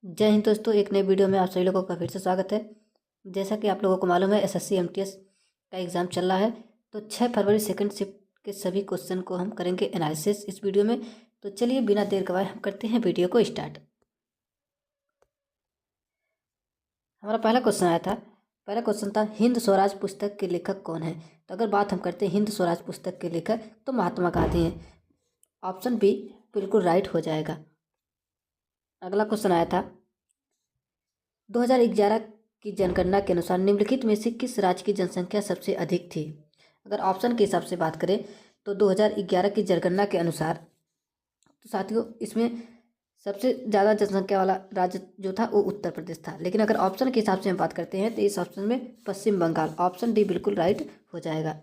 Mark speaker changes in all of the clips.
Speaker 1: जय हिंद दोस्तों, एक नए वीडियो में आप सभी लोगों का फिर से स्वागत है। जैसा कि आप लोगों को मालूम है, एसएससी एमटीएस का एग्ज़ाम चल रहा है। तो 6 फरवरी सेकंड शिफ्ट के सभी क्वेश्चन को हम करेंगे एनालिसिस इस वीडियो में। तो चलिए बिना देर गवाए हम करते हैं वीडियो को स्टार्ट। हमारा पहला क्वेश्चन था हिंद स्वराज पुस्तक के लेखक कौन है। तो अगर बात हम करते हैं हिंद स्वराज पुस्तक के लेखक, तो महात्मा गांधी हैं। ऑप्शन बी बिल्कुल राइट हो जाएगा। अगला क्वेश्चन आया था 2011 की जनगणना के अनुसार निम्नलिखित में से किस राज्य की जनसंख्या सबसे अधिक थी। अगर ऑप्शन के हिसाब से बात करें तो 2011 की जनगणना के अनुसार तो साथियों इसमें सबसे ज़्यादा जनसंख्या वाला राज्य जो था वो उत्तर प्रदेश था। लेकिन अगर ऑप्शन के हिसाब से हम बात करते हैं तो इस ऑप्शन में पश्चिम बंगाल, ऑप्शन डी बिल्कुल राइट हो जाएगा।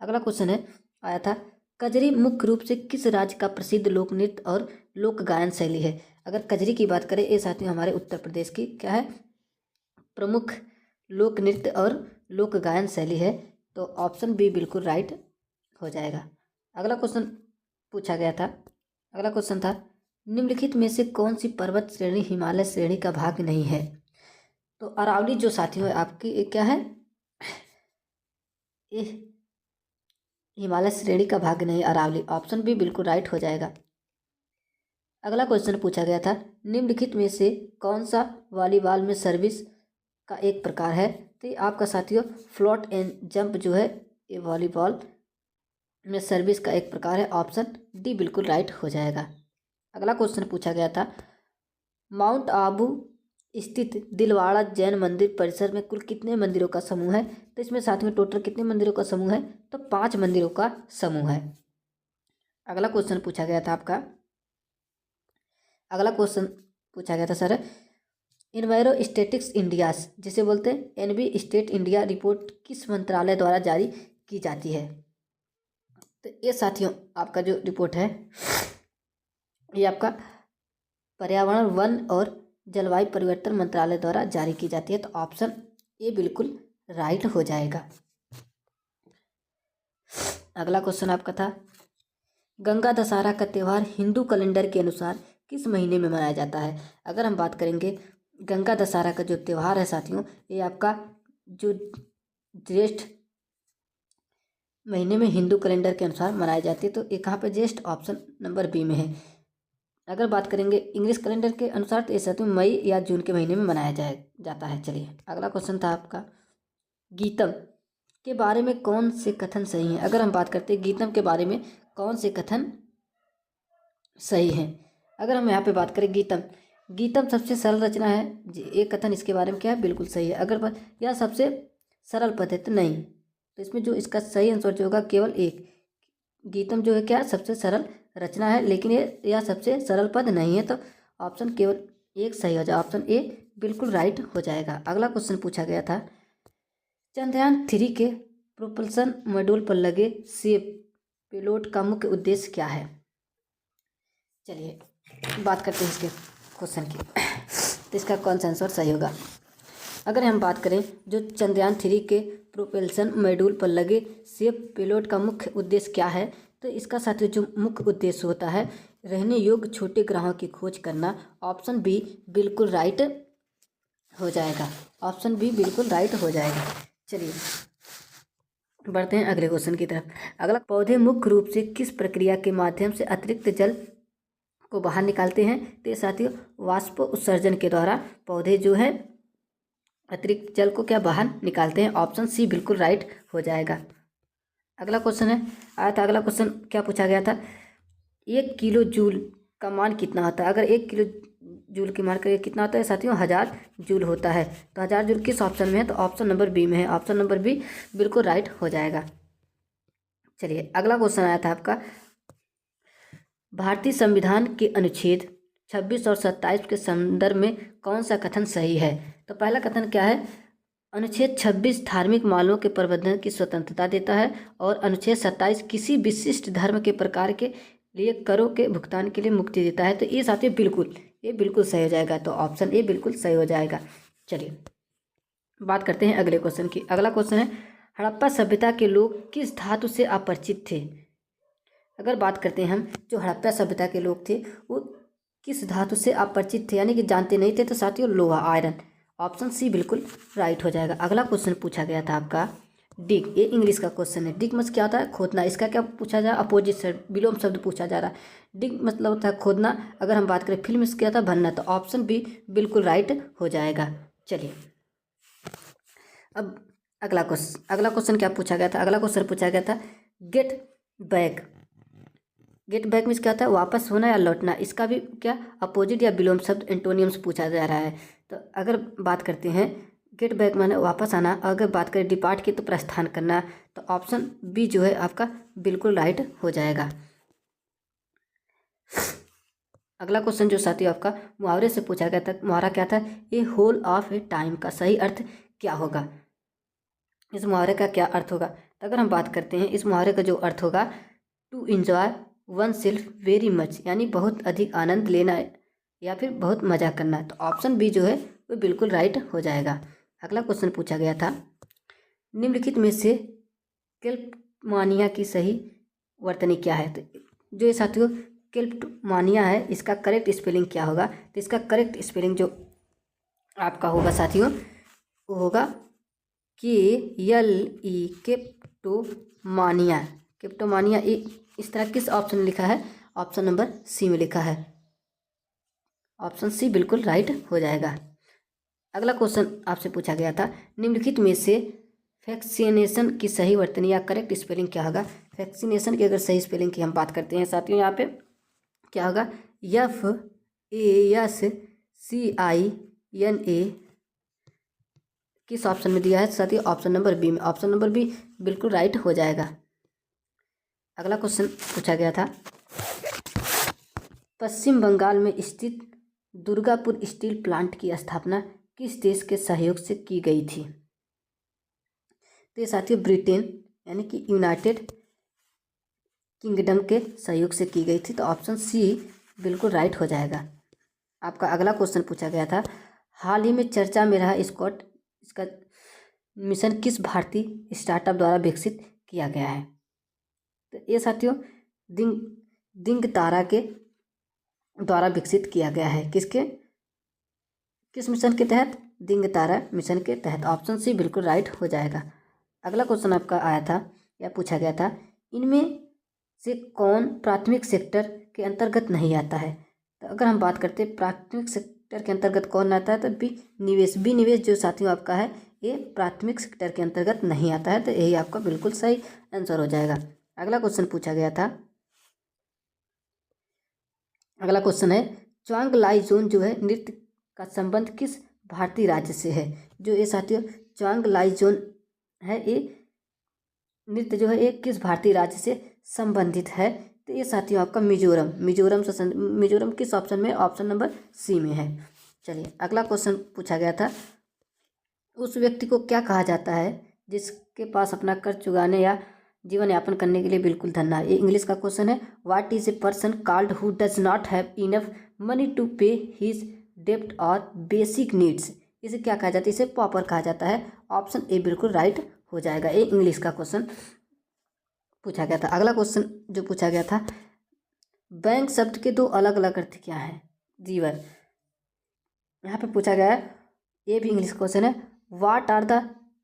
Speaker 1: अगला क्वेश्चन आया था कजरी मुख्य रूप से किस राज्य का प्रसिद्ध लोक नृत्य और लोक गायन शैली है। अगर कजरी की बात करें, ये साथियों हमारे उत्तर प्रदेश की क्या है, प्रमुख लोक नृत्य और लोक गायन शैली है। तो ऑप्शन बी बिल्कुल राइट हो जाएगा। अगला क्वेश्चन था निम्नलिखित में से कौन सी पर्वत श्रेणी हिमालय श्रेणी का भाग नहीं है। तो अरावली जो साथियों है आपकी क्या है, ये हिमालय श्रेणी का भाग नहीं, अरावली, ऑप्शन बी बिल्कुल राइट हो जाएगा। अगला क्वेश्चन पूछा गया था निम्नलिखित में से कौन सा वॉलीबॉल में सर्विस का एक प्रकार है। तो ये आपका साथियों फ्लोट एंड जंप जो है ये वॉलीबॉल में सर्विस का एक प्रकार है, ऑप्शन डी बिल्कुल राइट हो जाएगा। अगला क्वेश्चन पूछा गया था माउंट आबू स्थित दिलवाड़ा जैन मंदिर परिसर में कुल कितने मंदिरों का समूह है। तो इसमें साथियों टोटल कितने मंदिरों का समूह है, तो 5 मंदिरों का समूह है। अगला क्वेश्चन पूछा गया था सर इन्वायरो स्टेटिक्स इंडिया जिसे बोलते हैं एनबी स्टेट इंडिया रिपोर्ट किस मंत्रालय द्वारा जारी की जाती है। तो ये साथियों आपका जो रिपोर्ट है ये आपका पर्यावरण वन और जलवायु परिवर्तन मंत्रालय द्वारा जारी की जाती है। तो ऑप्शन ए बिल्कुल राइट हो जाएगा। अगला क्वेश्चन आपका था गंगा दशहरा का त्यौहार हिंदू कैलेंडर के अनुसार किस महीने में मनाया जाता है। अगर हम बात करेंगे गंगा दशहरा का जो त्यौहार है साथियों ये आपका जो ज्येष्ठ महीने में हिंदू कैलेंडर के अनुसार मनाई जाती है। तो ये कहाँ पे ज्येष्ठ, ऑप्शन नंबर बी में है। अगर बात करेंगे इंग्लिश कैलेंडर के अनुसार तो ये साथियों मई या जून के महीने में मनाया जाता है। चलिए अगला क्वेश्चन था आपका गीतम के बारे में कौन से कथन सही हैं। अगर हम बात करते हैं गीतम के बारे में कौन से कथन सही हैं। अगर हम यहाँ पे बात करें गीतम सबसे सरल रचना है, एक कथन इसके बारे में क्या है, बिल्कुल सही है। अगर यह सबसे सरल पद है तो नहीं, तो इसमें जो इसका सही आंसर जो होगा केवल एक, गीतम जो है क्या सबसे सरल रचना है, लेकिन यह सबसे सरल पद नहीं है। तो ऑप्शन केवल एक सही हो जाए, ऑप्शन ए बिल्कुल राइट हो जाएगा। अगला क्वेश्चन पूछा गया था चंद्रयान 3 के प्रोपल्सन मॉड्यूल पर लगे सेफ पेलोड का मुख्य उद्देश्य क्या है। चलिए बात करते हैं इसके क्वेश्चन की, तो इसका कौन सा आंसर सही होगा। अगर हम बात करें जो चंद्रयान 3 के प्रोपल्सन मॉड्यूल पर लगे सेफ पेलोड का मुख्य उद्देश्य क्या है, तो इसका साथियों जो मुख्य उद्देश्य होता है रहने योग्य छोटे ग्रहों की खोज करना, ऑप्शन बी बिल्कुल राइट हो जाएगा, ऑप्शन बी बिल्कुल राइट हो जाएगा। चलिए बढ़ते हैं अगले क्वेश्चन की तरफ। अगला पौधे मुख्य रूप से किस प्रक्रिया के माध्यम से अतिरिक्त जल को बाहर निकालते हैं। तो साथियों वाष्प उत्सर्जन के द्वारा पौधे जो है अतिरिक्त जल को क्या बाहर निकालते हैं, ऑप्शन सी बिल्कुल राइट हो जाएगा। अगला क्वेश्चन क्या पूछा गया था 1 किलो जूल का मान कितना होता है। अगर 1 किलो जूल की मान करें कितना होता है साथियों 1000 जूल होता है। तो 1000 जूल किस ऑप्शन में है, तो ऑप्शन नंबर बी में है, ऑप्शन नंबर बी बिल्कुल राइट हो जाएगा। चलिए अगला क्वेश्चन आया था आपका भारतीय संविधान के अनुच्छेद 26 और 27 के संदर्भ में कौन सा कथन सही है। तो पहला कथन क्या है, अनुच्छेद 26 धार्मिक मामलों के प्रबंधन की स्वतंत्रता देता है और अनुच्छेद 27 किसी विशिष्ट धर्म के प्रकार के लिए करों के भुगतान के लिए मुक्ति देता है। तो ये साथियों ये बिल्कुल सही हो जाएगा, तो ऑप्शन ए बिल्कुल सही हो जाएगा। चलिए बात करते हैं अगले क्वेश्चन की। अगला क्वेश्चन है हड़प्पा सभ्यता के लोग किस धातु से अपरिचित थे। अगर बात करते हैं हम जो हड़प्पा सभ्यता के लोग थे वो किस धातु से आप परिचित थे यानी कि जानते नहीं थे, तो साथियों लोहा, आयरन। ऑप्शन सी बिल्कुल राइट हो जाएगा। अगला क्वेश्चन पूछा गया था आपका डिग, ये इंग्लिश का क्वेश्चन है। डिग मतलब क्या होता है? खोदना। इसका क्या पूछा जा रहा है? अपोजिट शब्द, विलोम शब्द पूछा जा रहा है। डिग मतलब होता है खोदना। अगर हम बात करें फिल्म से क्या था? भरना। तो ऑप्शन बी बिल्कुल राइट हो जाएगा। चलिए अब अगला क्वेश्चन क्या पूछा गया था? अगला क्वेश्चन पूछा गया था get back. Get back means क्या होता है? वापस होना या लौटना। इसका भी क्या अपोजिट या विलोम शब्द एंटोनियम से पूछा जा रहा है। तो अगर बात करते हैं गेट बैक माने वापस आना, अगर बात करें डिपार्ट की तो प्रस्थान करना। तो ऑप्शन बी जो है आपका बिल्कुल राइट हो जाएगा। अगला क्वेश्चन जो साथियों आपका मुहावरे से पूछा गया था, मुहावरा क्या था? ए होल ऑफ ए टाइम का सही अर्थ क्या होगा? इस मुहावरे का क्या अर्थ होगा? तो अगर हम बात करते हैं इस मुहावरे का जो अर्थ होगा, to enjoy oneself very much, यानी बहुत अधिक आनंद लेना या फिर बहुत मजा करना। तो ऑप्शन बी जो है वो बिल्कुल राइट हो जाएगा। अगला क्वेश्चन पूछा गया था निम्नलिखित में से क्लेप्टोमानिया की सही वर्तनी क्या है? तो जो ये साथियों क्लेप्टोमानिया है, इसका करेक्ट स्पेलिंग क्या होगा? तो इसका करेक्ट स्पेलिंग जो आपका होगा साथियों वो होगा KLE, क्लेप्टोमानिया। क्लेप्टोमानिया इस तरह किस ऑप्शन में लिखा है? ऑप्शन नंबर सी में लिखा है। ऑप्शन सी बिल्कुल राइट हो जाएगा। अगला क्वेश्चन आपसे पूछा गया था निम्नलिखित में से वैक्सीनेशन की सही वर्तनी या करेक्ट स्पेलिंग क्या होगा? वैक्सीनेशन की अगर सही स्पेलिंग की हम बात करते हैं साथियों, यहाँ पे क्या होगा? FASCINA। किस ऑप्शन में दिया है साथियों? ऑप्शन नंबर बी में। ऑप्शन नंबर बी बिल्कुल राइट हो जाएगा। अगला क्वेश्चन पूछा गया था पश्चिम बंगाल में स्थित दुर्गापुर स्टील प्लांट की स्थापना किस देश के सहयोग से की गई थी? तो ये साथियों ब्रिटेन यानी कि यूनाइटेड किंगडम के सहयोग से की गई थी। तो ऑप्शन सी बिल्कुल राइट हो जाएगा। आपका अगला क्वेश्चन पूछा गया था हाल ही में चर्चा में रहा स्कॉट, इसका मिशन किस भारतीय स्टार्टअप द्वारा विकसित किया गया है? तो ये साथियों दिंग तारा के द्वारा विकसित किया गया है। किस मिशन के तहत? दिंग तारा मिशन के तहत। ऑप्शन सी बिल्कुल राइट हो जाएगा। अगला क्वेश्चन आपका आया था या पूछा गया था इनमें से कौन प्राथमिक सेक्टर के अंतर्गत नहीं आता है? तो अगर हम बात करते हैं प्राथमिक सेक्टर के अंतर्गत कौन आता है, तो बी निवेश जो साथियों आपका है ये प्राथमिक सेक्टर के अंतर्गत नहीं आता है। तो यही आपका बिल्कुल सही आंसर हो जाएगा। अगला क्वेश्चन पूछा गया था, अगला क्वेश्चन है च्वांग जोन जो है नृत्य का संबंध किस भारतीय राज्य से है? जो ये साथियों च्वांग जोन है ये नृत्य जो है ये किस भारतीय राज्य से संबंधित है? तो ये साथियों आपका मिजोरम किस ऑप्शन में? ऑप्शन नंबर सी में है। चलिए अगला क्वेश्चन पूछा गया था उस व्यक्ति को क्या कहा जाता है जिसके पास अपना कर चुकाने या जीवन यापन करने के लिए बिल्कुल धन ना? ये इंग्लिश का क्वेश्चन है। What is a person called who does not have enough money to pay his डेप्ट और बेसिक नीड्स? इसे क्या कहा जाता है? इसे पॉपर कहा जाता है। ऑप्शन ए बिल्कुल राइट हो जाएगा। ये इंग्लिश का क्वेश्चन पूछा गया था। अगला क्वेश्चन जो पूछा गया था बैंक शब्द के दो अलग अलग अर्थ क्या हैं? जीवन यहाँ पे पूछा गया है, ये भी इंग्लिश क्वेश्चन है। What are the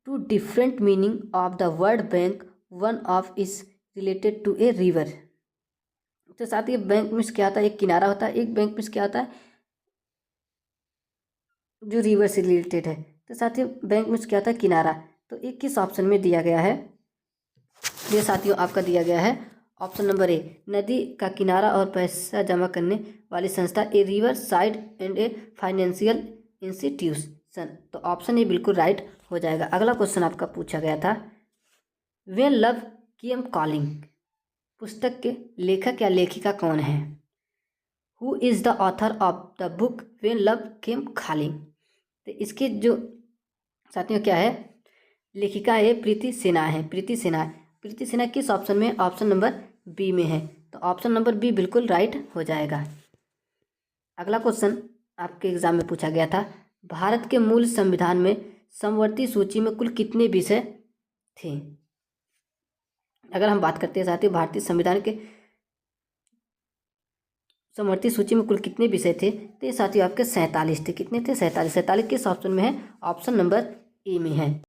Speaker 1: two different meaning of the word bank? One of is related to a river. तो साथ ही बैंक मीन्स क्या होता है? एक किनारा होता है। एक बैंक मीन्स क्या होता है? जो रिवर से रिलेटेड है। तो साथियों बैंक मीन्स क्या होता है? किनारा। तो ये किस ऑप्शन में दिया गया है? ये साथियों आपका दिया गया है ऑप्शन नंबर ए, नदी का किनारा और पैसा जमा करने वाली संस्था, a river side and a financial institution. तो ऑप्शन ए बिल्कुल राइट हो जाएगा। अगला क्वेश्चन आपका पूछा गया था व्हेन लव केम कॉलिंग पुस्तक के लेखक या लेखिका कौन है? Who is the author of the book when love came calling? तो इसके जो साथियों क्या है? लेखिका है प्रीति सिन्हा है। प्रीति सिन्हा किस ऑप्शन में? ऑप्शन नंबर बी में है। तो ऑप्शन नंबर बी बिल्कुल राइट हो जाएगा। अगला क्वेश्चन आपके एग्जाम में पूछा गया था भारत के मूल संविधान में समवर्ती सूची में कुल कितने विषय थे? अगर हम बात करते हैं साथियों भारतीय संविधान के समवर्ती सूची में कुल कितने विषय थे? तो ये साथियों आपके 47 थे। कितने थे? 47। 47 किस ऑप्शन में है? ऑप्शन नंबर ए में है।